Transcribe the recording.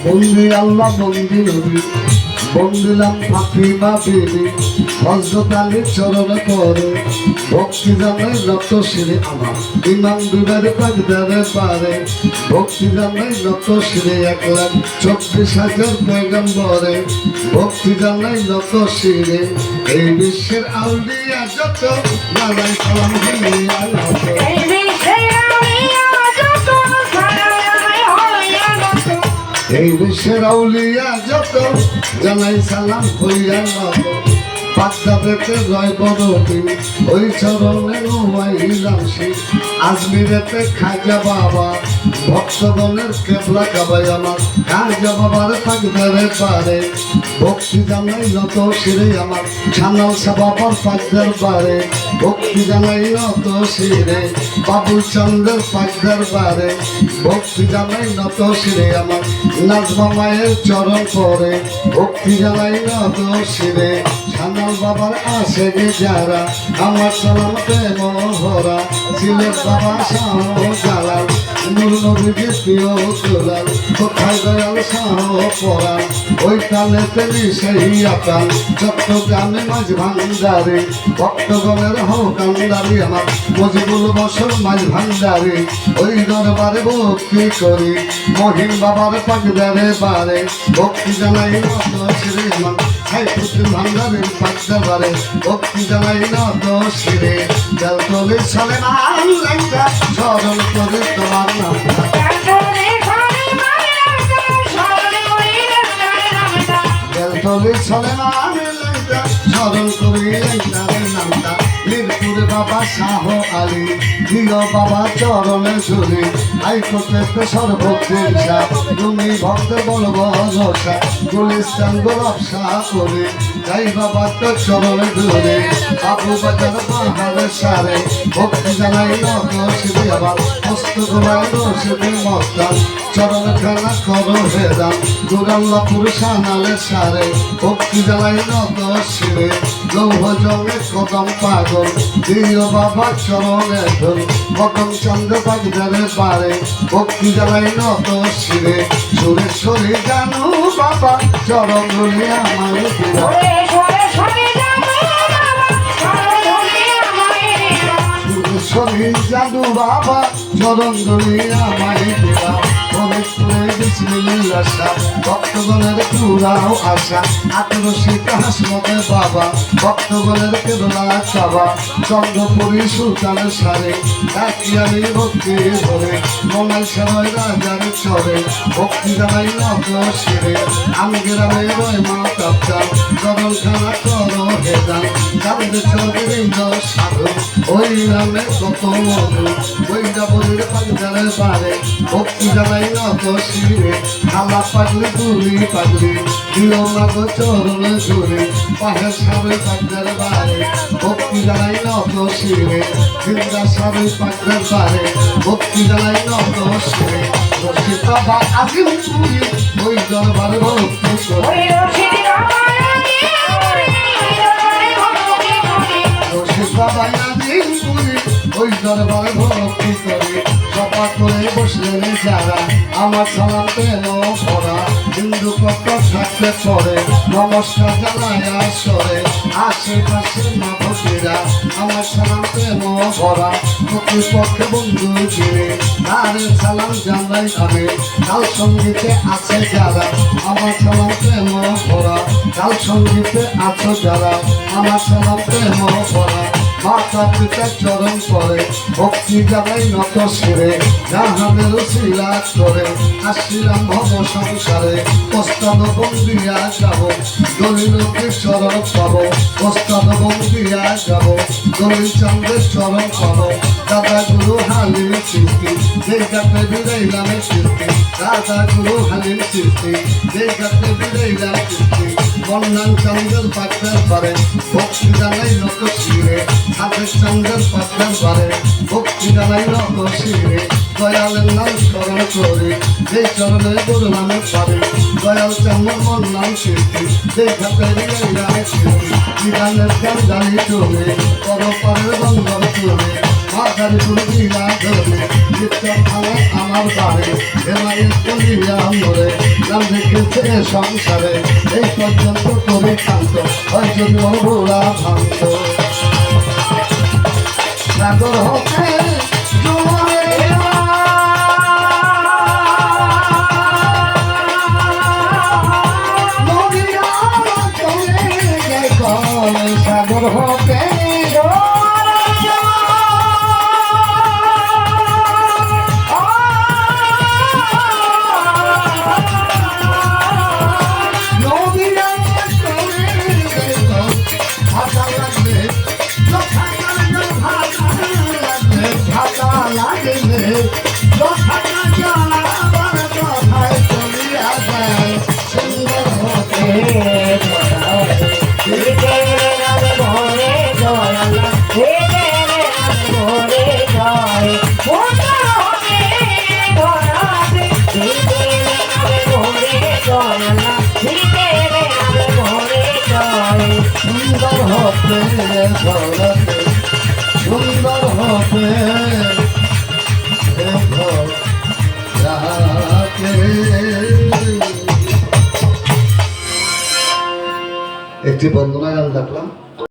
বন্দি আল্লাহ বন্দি নবী বন্দিলাম ফাতিমা বিবি হযরত আলীর চরণে পড়ে ভক্তি জানাই রত শিরে আমার ইমাম দুবার পাগদারে পারে ভক্তি জানাই রত শিরে 1,24,000 পয়গম্বরে ভক্তি জানাই রত শিরে এই বিশ্বের আউলিয়া যত জানাই সালাম দিয়ে আল্লাহ এই বিশ্বের আউলিয়া যত জানাই সালাম হইয়া নত বাগদাদেতে রয় বড়টি ওই চরণে নুমাইলাম শিব আজমিরেতে খাজা বাবা ভক্তগণের কেবলা কাবাই আমার খাজা বাবার পাগদারে পারে ভক্তি জানাই নত শিরে আমার ছানাল সাবাবার পাগদার পারে ভক্তি জানাই নত শিরে বাবু চন্দ্রের পাগদার পারে ভক্তি জানাই নত শিরে আমার নাজমা মায়ের চরণ পরে ভক্তি জানাই নত শিরে ছানাল বাবার আসে গে যারা আমার সালাম প্রেম ভরা সিলেট বাবা শাহ জালাল নূর নবীকে প্রিয় তোলাল কোথায় দয়াল শাহ পরাণ ওই কালেতে সেই আকাল চট্টগ্রামে মাঝ ভান্ডারে ভক্তগণের হকান্দারি আমার মজিবুল বসর মাঝ ভান্ডারে ওই দরবারে ভক্তি করি মহিম বাবার পাগদারে বারে ভক্তি জানাই নত শ্রী মান সাইফুদ্দিন ভান্ডারের পাগদারে ভক্তি জানাই নত শ্রী জলতলে চলে না আল্লাহ স্মরণ করে তোমার নামটা জলতলে চলে না আল্লাহ স্মরণ করে তার নামটা মিরপুরে বাবা শাহ আলী প্রিয় বাবা চরণে ঝুলি হাইকোর্টে সর্বত্র তুমি ভক্ত বলব রসা গুলিস্তান গোলাপ শাহ করে যাই বাবা তো চরণে ঝুলি বাবু বাজার পাহাড়ে সারে ভক্তি জানাই নত শিবে আবার হস্ত গোলায় রসিবে মস্তান চরণ খেলা করো হেরাম দুরাল্লাপুর সানালে সারে ভক্তি জানাই নত শিবে লৌহ জলে কদম পাগল দিও বাবা চরণে ধর মদন চন্দ্র বাগদারে পারে ভক্তি জানাই নত শিবে সুরেশ্বরী জানু বাবা চরণ ধরে আমার সুরেশ্বরী জানু বাবা চরণ ধরে আমায় দিবা ভক্তগণের পুরাও আশা 18 হাসমতে বাবা ভক্তগণের কেবলা চাবা চন্দ্রপুরী সুলতানের সারে ডাকিয়ারি ভক্তি ধরে মনাল সেবাই রাজার চরে ভক্তি জানাই নত শিরে আমগেরামে রয় মা কাপ্তান চরণ খানা করো হেদান যাদের চরিন্দ সাধু ওই নামে কত মধু ওই যাবরের পাগদারে পারে ভক্তি জানাই নত শিরে খালা পাগলি তুলি পাগলি দিও মাগ চরণে ঝুলে পাহের সাবে পাগদার বারে ভক্তি জানাই নত শিরে জিন্দা সাবে পাগদার বারে ভক্তি জানাই নত শিরে রসিদ বাবা আজিম তুই ওই দরবার ভক্তি করে রসিদ বাবা আজিম তুই ওই দরবার ভক্তি করে সভা করে বসলেন যারা আমার সালাম পেল পড়া হিন্দু পক্ষ থাকতে পড়ে নমস্কার জানায় আসরে আশেপাশে মা ভক্তিরা আমার সালাম পেল পড়া প্রতিপক্ষে বন্ধু চিনে তারে সালাম জানাই আমি কাল সঙ্গীতে আছে যারা আমার সালাম প্রেম পড়া কাল সঙ্গীতে আছো যারা আমার সালাম প্রেম পড়া মাতা পিতা চরণ পরে ভক্তি জানাই নত শিরে জাহানের শিলা করে আসিলাম ভব সংসারে প্রস্তাব বন্দিয়া যাব দলিলকে চরণ পাব প্রস্তাব বন্দিয়া যাব দলিল চন্দ্রের চরণ পাব দাদা গুরু হালির সৃষ্টি যে গাতে বিদাইলাম সৃষ্টি দাদা গুরু হালির সৃষ্টি যে গাতে বিদাইলাম সৃষ্টি বন্যান চন্দ্রের পাত্রের পারে ভক্তি জানাই নত শিরে হাতের চন্দ্রের পাত্রের পারে ভক্তি জানাই নত শিরে দয়ালের নাম স্মরণ করে যে চরণে গুরু নামে পারে দয়াল চন্দ্র নাম সৃষ্টি যে ঘাতে বিদাইলাম সৃষ্টি বিধানের জ্ঞান জানি চলে পরপারের বন্ধন চলে মাথার গুরু দিলা ধরে চিৎকার খালে আমার বাড়ি এমাইয়ের কলিয়া মরে নাম রেখেছে সংসারে এই পর্যন্ত করে কান্ত হয় যদি বুড়া ভাঙত সাগর হতে জোয়ারে সাগর হতে সুন্দর হতে ধরতে সুন্দর হতে একটি বন্দনা গান দেখলাম।